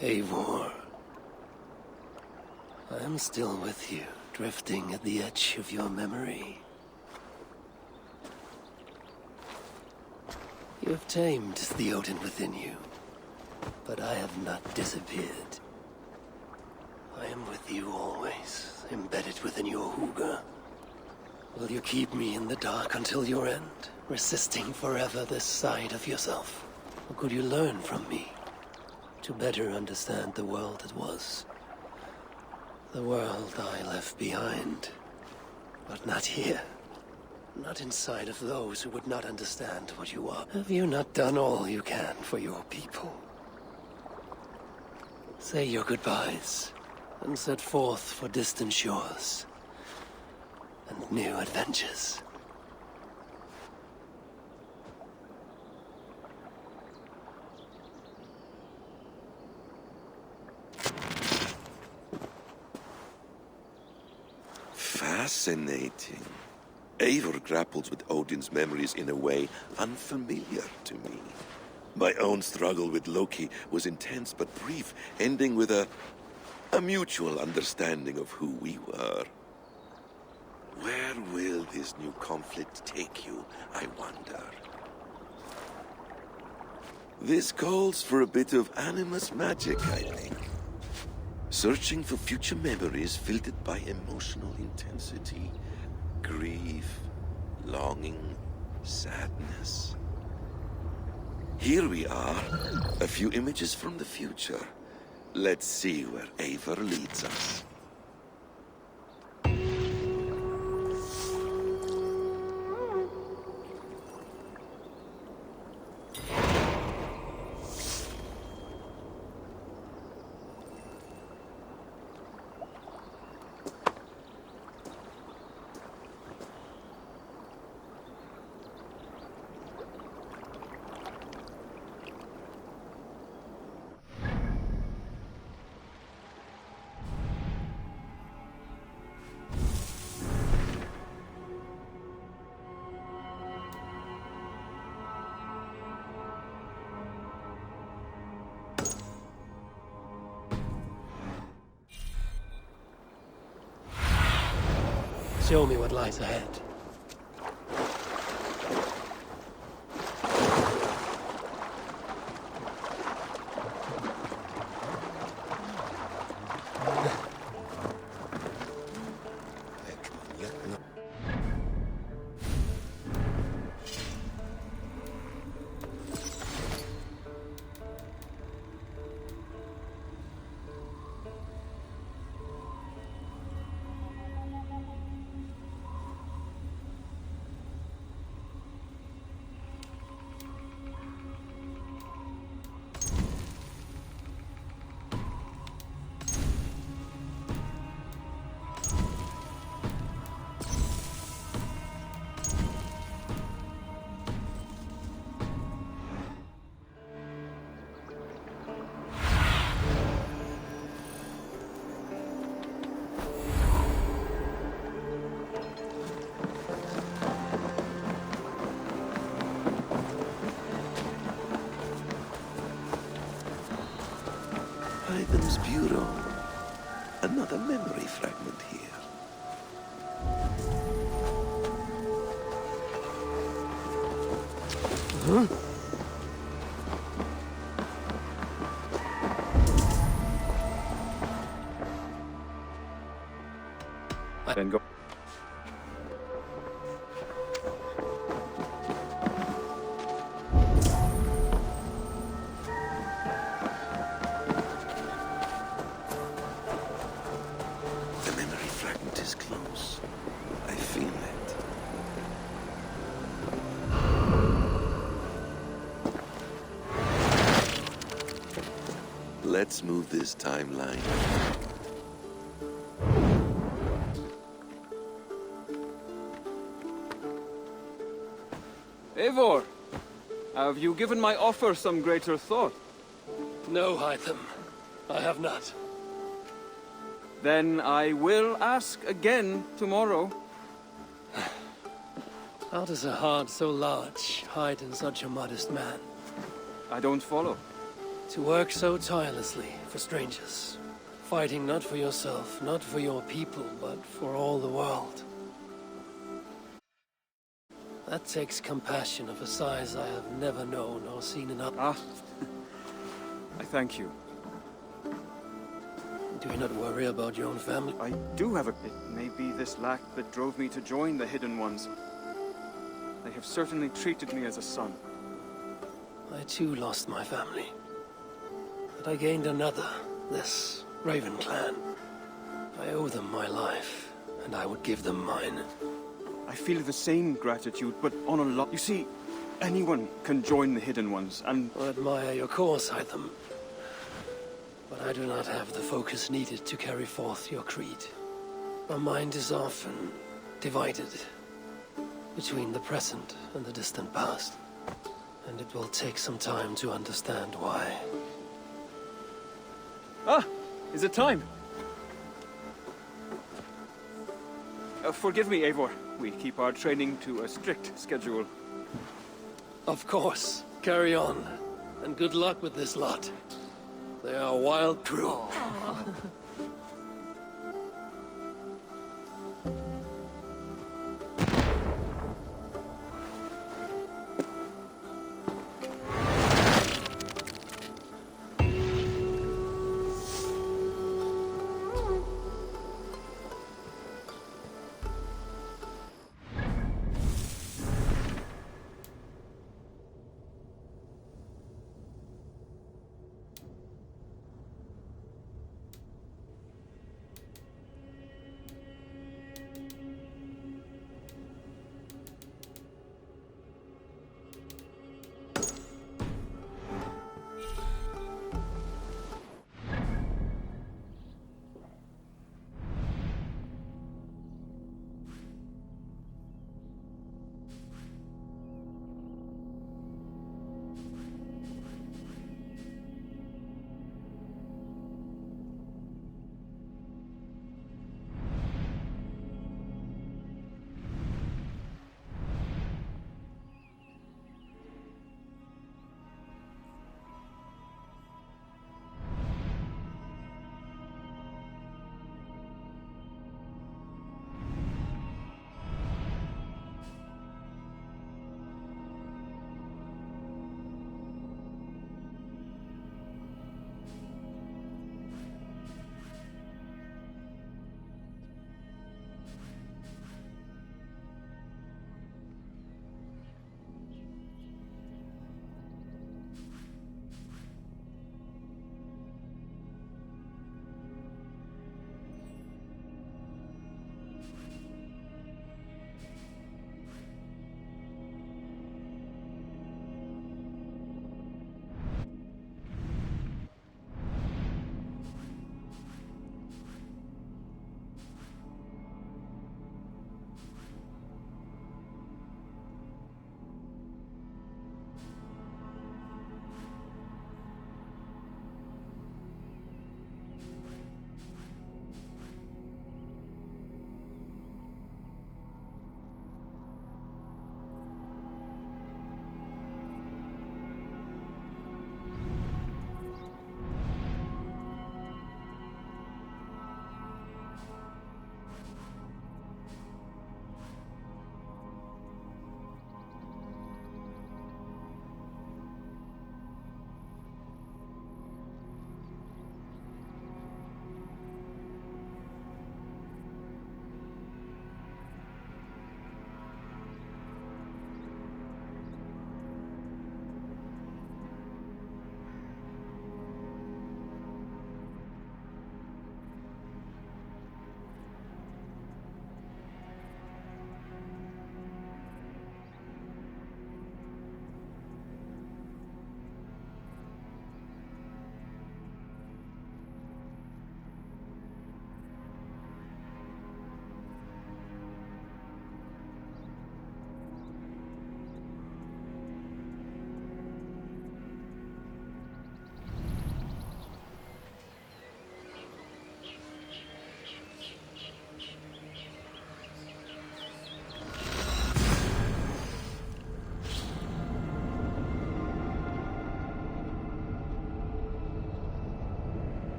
Eivor, I am still with you, drifting at the edge of your memory. You have tamed the Odin within you, but I have not disappeared. I am with you always, embedded within your hooga. Will you keep me in the dark until your end, resisting forever this side of yourself? Or could you learn from me? To better understand the world that was. The world I left behind. But not here. Not inside of those who would not understand what you are. Have you not done all you can for your people? Say your goodbyes, and set forth for distant shores. And new adventures. Fascinating. Eivor grapples with Odin's memories in a way unfamiliar to me. My own struggle with Loki was intense but brief, ending with a mutual understanding of who we were. Where will this new conflict take you, I wonder? This calls for a bit of animus magic, I think. Searching for future memories filtered by emotional intensity, grief, longing, sadness. Here we are, a few images from the future. Let's see where Eivor leads us. Show me what lies ahead. Item's Bureau. Another memory fragment here. Huh? Then go. smoothest timeline. Eivor, have you given my offer some greater thought? No, Hytham. I have not. Then I will ask again tomorrow. How does a heart so large hide in such a modest man? I don't follow. To work so tirelessly for strangers. Fighting not for yourself, not for your people, but for all the world. That takes compassion of a size I have never known or seen in others. Ah, I thank you. Do you not worry about your own family? I do have a... It may be this lack that drove me to join the Hidden Ones. They have certainly treated me as a son. I too lost my family. But I gained another, this Raven clan. I owe them my life, and I would give them mine. I feel the same gratitude, but on a lot. You see, anyone can join the Hidden Ones, and... I admire your cause, Hytham. But I do not have the focus needed to carry forth your creed. My mind is often divided between the present and the distant past. And it will take some time to understand why. Ah! Is it time? Forgive me, Eivor. We keep our training to a strict schedule. Of course. Carry on. And good luck with this lot. They are a wild crew.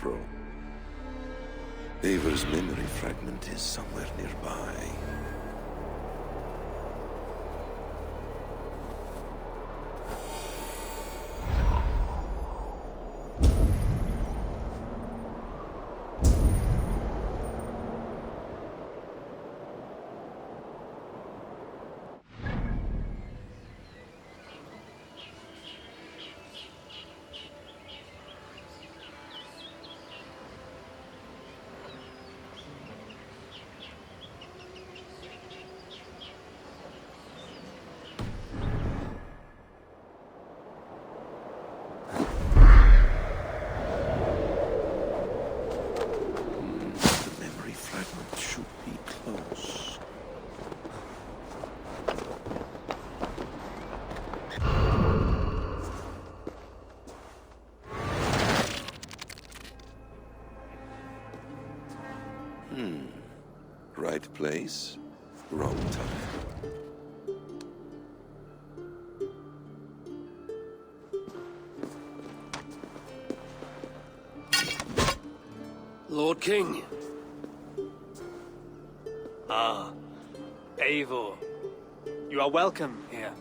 throw. Eivur's memory fragment is somewhere nearby. Right place, wrong time. Lord King. Ah, Eivor. You are welcome here.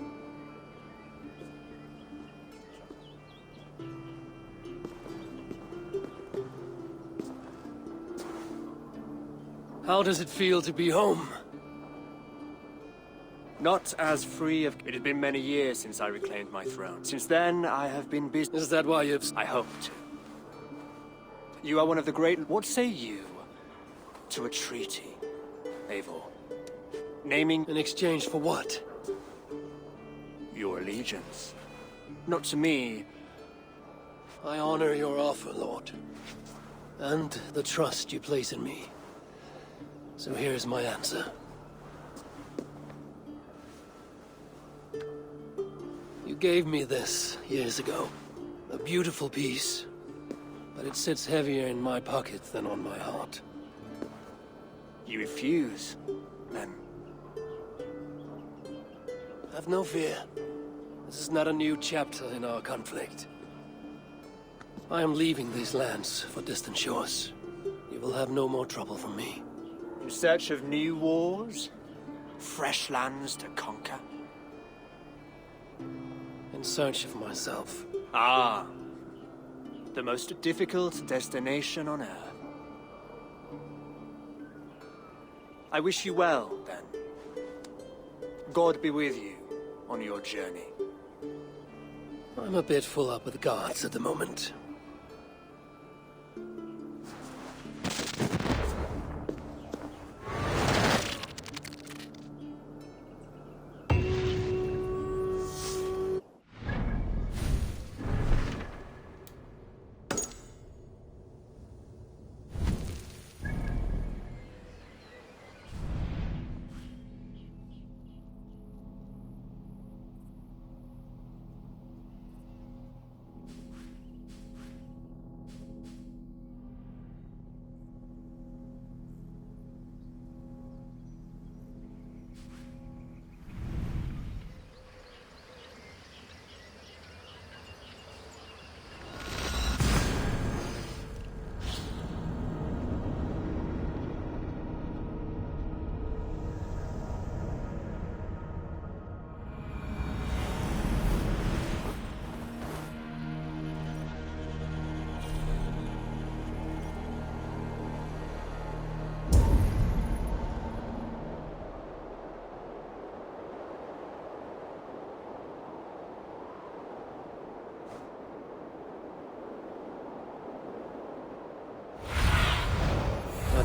How does it feel to be home? Not as free of... It has been many years since I reclaimed my throne. Since then, I have been busy. Is that why you've... I hope to. You are one of the great... What say you to a treaty, Eivor? Naming... In exchange for what? your allegiance. Not to me. I honor your offer, Lord. And the trust you place in me. So here's my answer. You gave me this years ago. A beautiful piece. But it sits heavier in my pocket than on my heart. You refuse, then? Have no fear. This is not a new chapter in our conflict. I am leaving these lands for distant shores. You will have no more trouble from me. In search of new wars? Fresh lands to conquer? In search of myself. Ah. The most difficult destination on Earth. I wish you well, then. God be with you on your journey. I'm a bit full up with guards at the moment.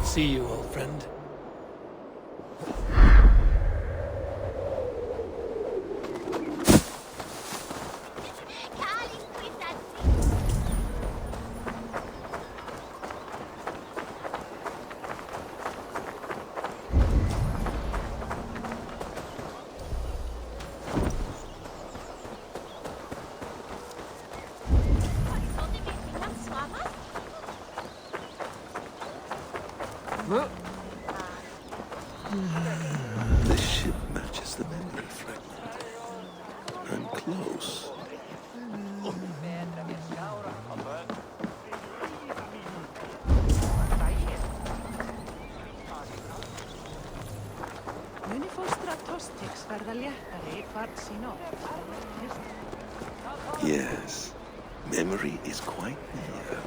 See you, old friend. This ship matches the memory fragment. I'm close. verða léttari hvarts í nótt. Yes, memory is quite near.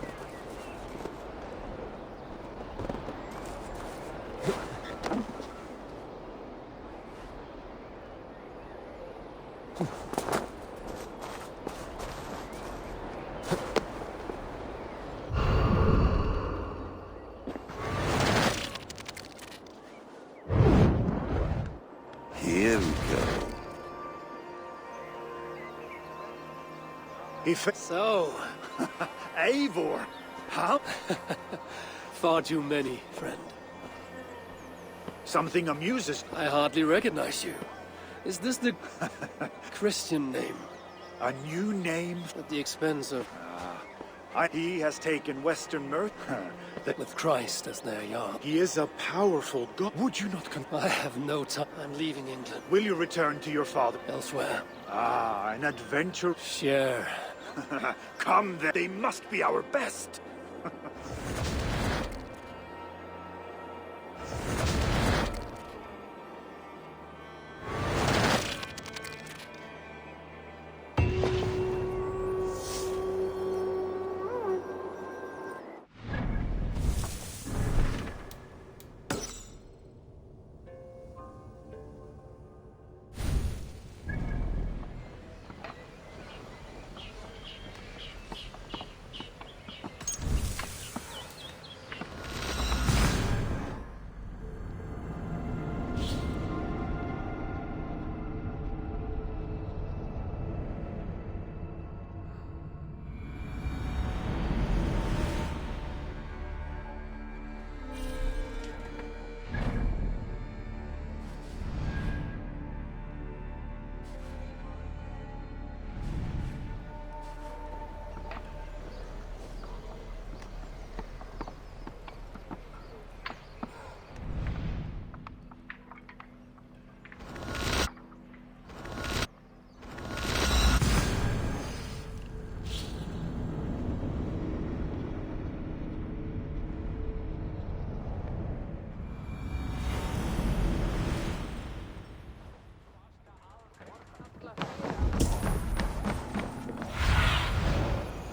Here we go. So, Eivor, huh? Far too many, friend. Something amuses. I hardly recognize you. Is this the Christian name? A new name? At the expense of... He has taken Western mirth. with Christ as their yard. He is a powerful god. Would you not I have no time. I'm leaving England. Will you return to your father? Elsewhere. Ah, an adventure. Share. Come then. They must be our best.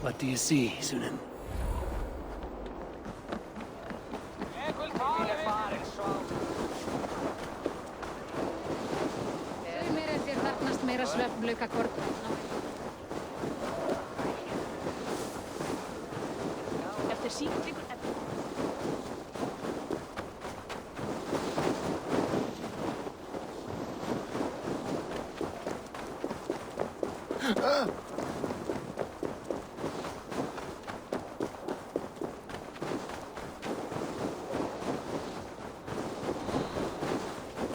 What do you see, Sunan? Meira þér þarfnast meira svefnlauka korn. Eftir síklingur...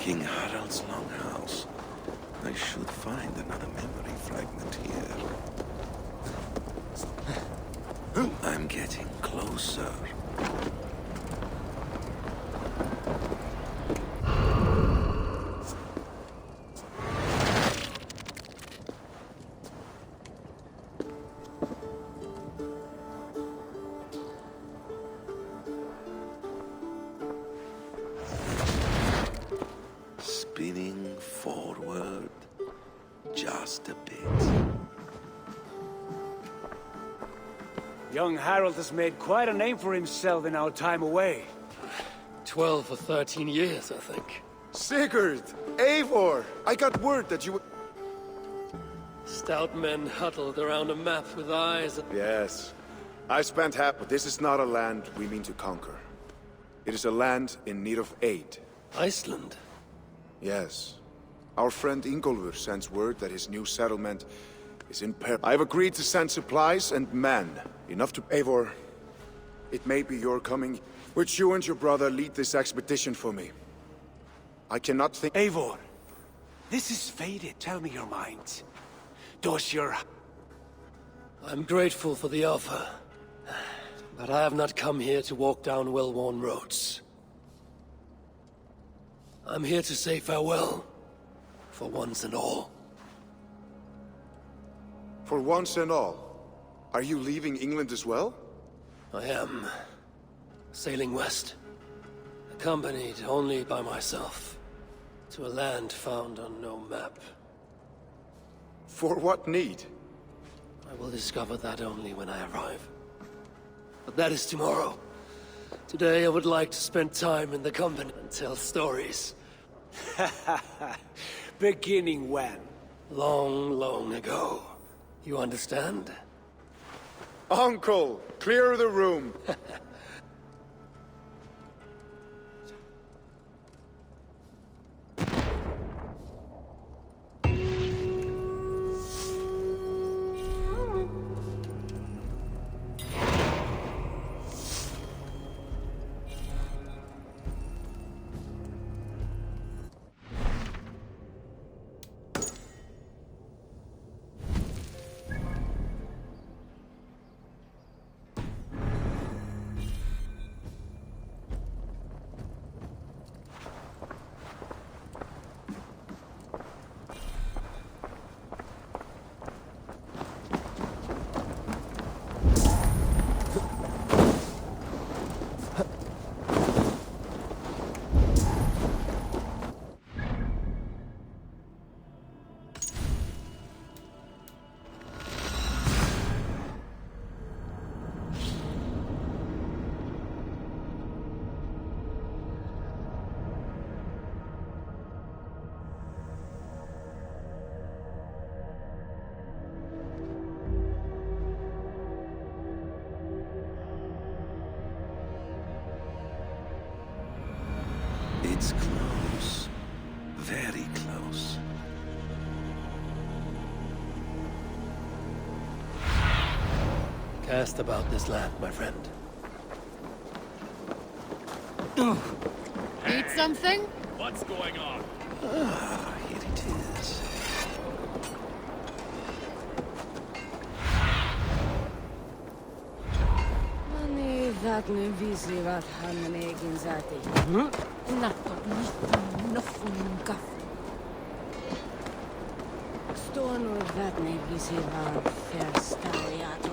King Harald's longhouse. I should find another memory fragment here. I'm getting closer. Spinning forward just a bit. Young Harold has made quite a name for himself in our time away. 12 or 13 years, I think. Sigurd! Eivor! I got word that you were... Stout men huddled around a map with eyes. Yes. I spent half, but this is not a land we mean to conquer. It is a land in need of aid. Iceland? Yes. Our friend Ingólfur sends word that his new settlement is in peril. I've agreed to send supplies and men, enough to... Eivor, it may be your coming. Would you and your brother lead this expedition for me? I cannot think... Eivor, this is fated. Tell me your mind. Does your... I'm grateful for the offer. But I have not come here to walk down well-worn roads. I'm here to say farewell. For once and all. For once and all. Are you leaving England as well? I am. Sailing west. Accompanied only by myself. To a land found on no map. For what need? I will discover that only when I arrive. But that is tomorrow. Today I would like to spend time in the company and tell stories. Beginning when? Long, long ago. You understand? Uncle, clear the room. It's close. Very close. Cast about this land, my friend. Eat something? What's going on? Ah, here it is. Ani dagnu visivat hän egin zati. Natto mitään noffun kaffu. Stonu vatne visivat ferstariato.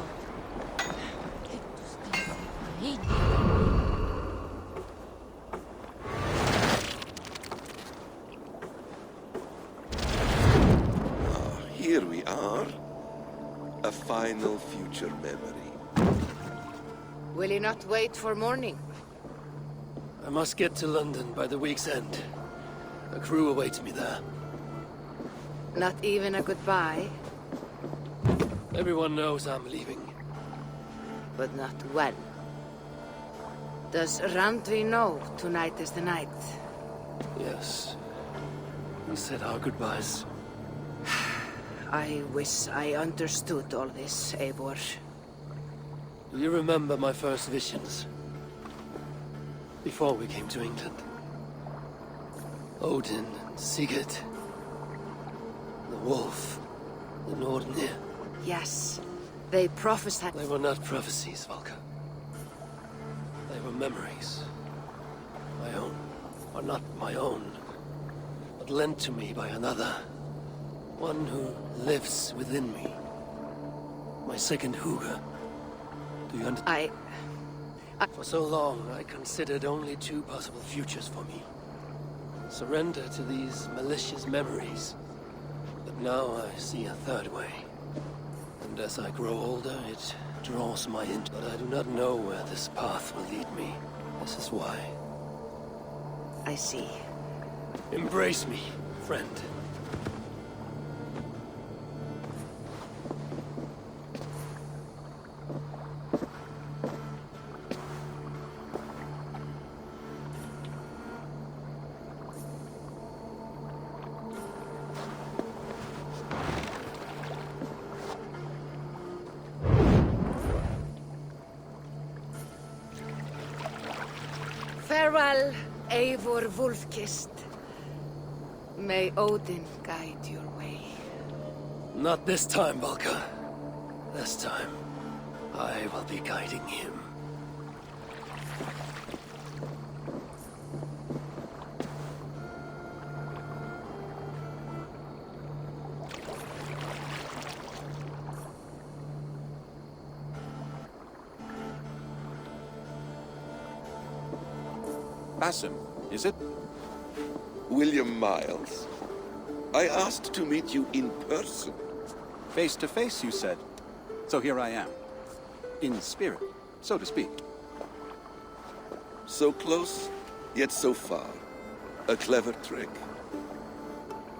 Here we are. A final future memory. Will you not wait for morning? I must get to London by the week's end. A crew awaits me there. Not even a goodbye, Everyone knows I'm leaving. but not when. Does Randvi know tonight is the night? Yes. We said our goodbyes. I wish I understood all this, Eivor. Do you remember my first visions? Before we came to England. Odin and Sigurd. The wolf. The Nordnir. Yes, they prophesied. They were not prophecies, Valka. They were memories. My own. Or not my own. But lent to me by another. One who lives within me. My second Huga. Do you understand? For so long, I considered only two possible futures for me. Surrender to these malicious memories. But now I see a third way. And as I grow older, it draws my interest. But I do not know where this path will lead me. This is why. I see. Embrace me, friend. Farewell, Eivor Wolfkist. May Odin guide your way. Not this time, Valka. This time, I will be guiding him. Basim, is it? William Miles. I asked to meet you in person. Face to face, you said. So here I am. In spirit, so to speak. So close, yet so far. A clever trick.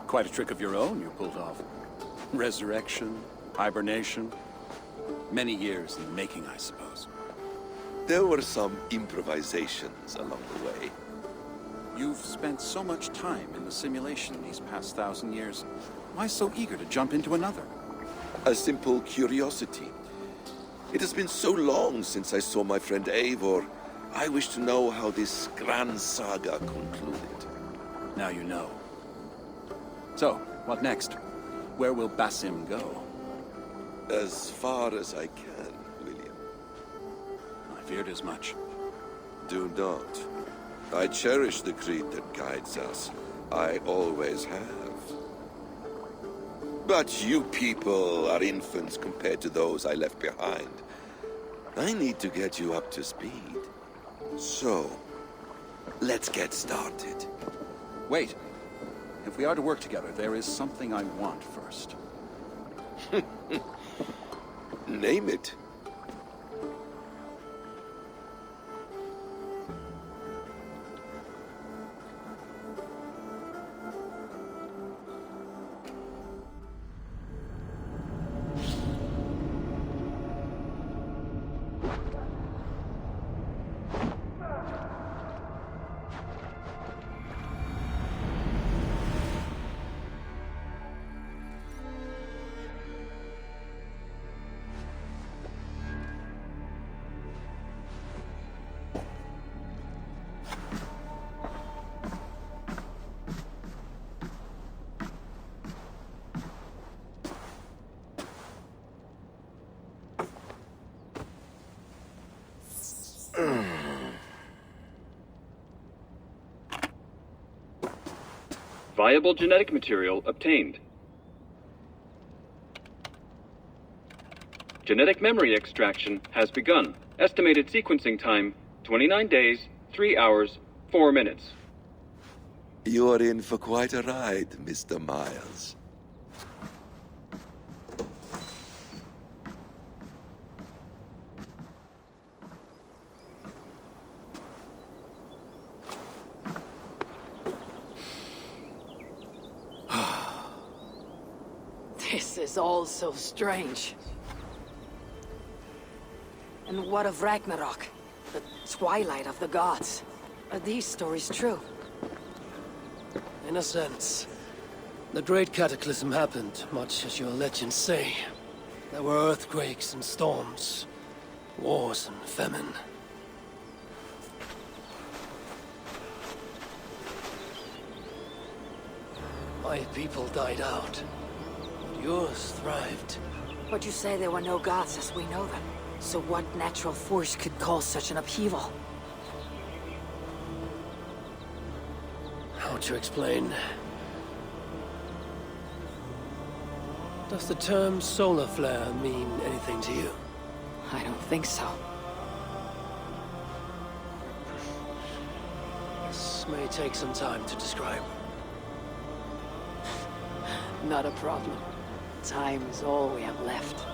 Quite a trick of your own you pulled off. Resurrection, hibernation. Many years in the making, I suppose. There were some improvisations along the way. You've spent so much time in the simulation these past 1,000 years. Why so eager to jump into another? A simple curiosity. It has been so long since I saw my friend Eivor. I wish to know how this grand saga concluded. Now you know. So, what next? Where will Basim go? As far as I can, William. I feared as much. Do not. I cherish the creed that guides us. I always have. But you people are infants compared to those I left behind. I need to get you up to speed. So, let's get started. Wait. If we are to work together, there is something I want first. Name it. Viable genetic material obtained. Genetic memory extraction has begun. Estimated sequencing time, 29 days, 3 hours, 4 minutes. You're in for quite a ride, Mr. Miles. This is all so strange. And what of Ragnarok? The twilight of the gods? Are these stories true? In a sense. The Great Cataclysm happened, much as your legends say. There were earthquakes and storms, wars and famine. My people died out, but yours thrived. But you say there were no gods as we know them. So what natural force could cause such an upheaval? How to explain? Does the term solar flare mean anything to you? I don't think so. This may take some time to describe. Not a problem. Time is all we have left.